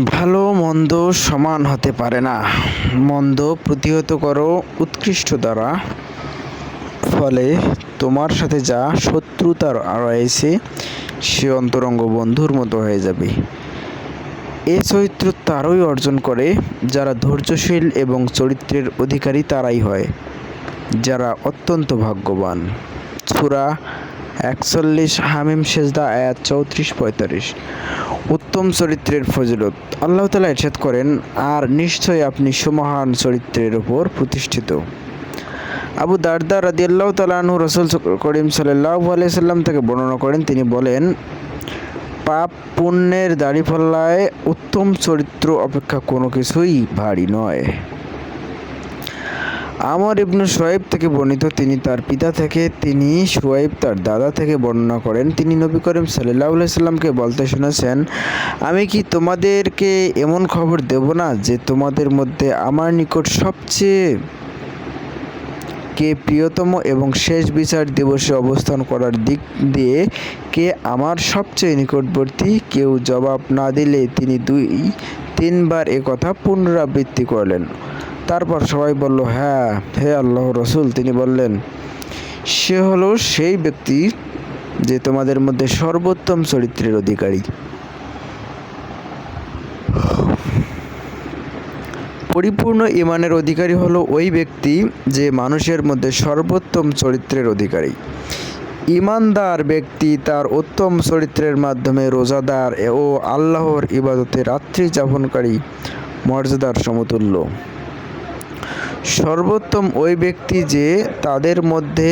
ভালো মন্দ সমান হতে পারে না। মন্দ প্রতিহত করো উৎকৃষ্ট দ্বারা, ফলে তোমার সাথে যা শত্রুতার রয়েছে সে অন্তরঙ্গ বন্ধুর মতো হয়ে যাবে। এ চরিত্র তারাই অর্জন করে যারা ধৈর্যশীল এবং চরিত্রের অধিকারী তারাই হয় যারা অত্যন্ত ভাগ্যবান। সূরা ৪১ হামিম সেজদা আয়াত ৩৪-৪৫। উত্তম চরিত্রের ফজিলত। আল্লাহ তাআলা ইরশাদ করেন, আর নিশ্চয় আপনি সুমহান চরিত্রের উপর প্রতিষ্ঠিত। আবু দারদা রাদিয়াল্লাহু তাআলা আনহু রাসূল করিম সাল্লাল্লাহু আলাইহি সাল্লাম থেকে বর্ণনা করেন, তিনি বলেন, পাপ পুণ্যের দাড়িপাল্লায় উত্তম চরিত্র অপেক্ষা কোনো কিছুই ভারী নয়। আমর ইবনে শুআয়ব থেকে বর্ণিত, তিনি তার পিতা থেকে, তিনি শুআয়ব তার দাদা থেকে বর্ণনা করেন, তিনি নবী করিম সাল্লাল্লাহু আলাইহি সাল্লামকে বলতে শুনেছেন, আমি কি তোমাদেরকে এমন খবর দেব না যে তোমাদের মধ্যে আমার নিকট সবচেয়ে কে প্রিয়তম এবং শেষ বিচার দিবসে অবস্থান করার দিক দিয়ে কে আমার সবচেয়ে নিকটবর্তী? কেউ জবাব না দিলে তিনি ২-৩ বার এ কথা পুনরাবৃত্তি করলেন। তারপর সবাই বলল, হ্যাঁ, হে আল্লাহর রাসূল। তিনি বললেন, সে হলো সেই ব্যক্তি যে তোমাদের মধ্যে সর্বোত্তম চরিত্রের অধিকারী। পরিপূর্ণ ঈমানের অধিকারী হলো ওই ব্যক্তি যে মানুষের মধ্যে সর্বোত্তম চরিত্রের অধিকারী। ঈমানদার ব্যক্তি তার উত্তম চরিত্রের মাধ্যমে রোজাদার ও আল্লাহর ইবাদতে রাত্রি যাপনকারী মর্যাদার সমতুল্য। সর্বোত্তম ওই ব্যক্তি যে তাদের মধ্যে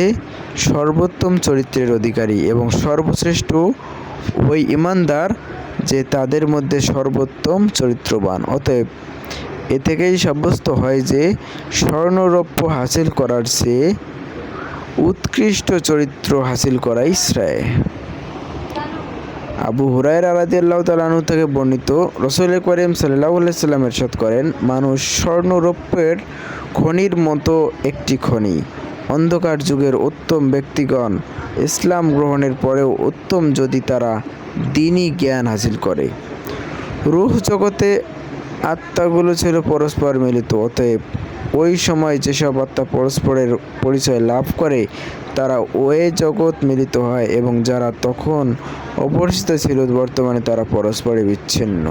সর্বোত্তম চরিত্রের অধিকারী, এবং সর্বশ্রেষ্ঠ ওই ঈমানদার যে তাদের মধ্যে সর্বোত্তম চরিত্রবান। অতএব এ থেকেই সাব্যস্ত হয় যে স্বর্ণরৌপ্য হাসিল করার চেয়ে উৎকৃষ্ট চরিত্র হাসিল করাই শ্রেয়। আবু হুরায়রা রাদিয়াল্লাহু তাআলা আনহু থেকে বর্ণিত, রাসূল করিম সাল্লাল্লাহু আলাইহি সাল্লাম ইরশাদ করেন, মানুষ স্বর্ণরৌপ্যের খনির মতো একটি খনি। অন্ধকার যুগের উত্তম ব্যক্তিগণ ইসলাম গ্রহণের পরেও উত্তম যদি তারা দ্বীনি জ্ঞান হাসিল করে। রূহ জগতে আত্মাগুলো ছিল পরস্পর মিলিত। অতএব ওই সময় যেসব আত্মা পরস্পরের পরিচয় লাভ করে তারা ওয়ে জগৎ মিলিত হয়, এবং যারা তখন অপরিচিত ছিল বর্তমানে তারা পরস্পরে বিচ্ছিন্ন।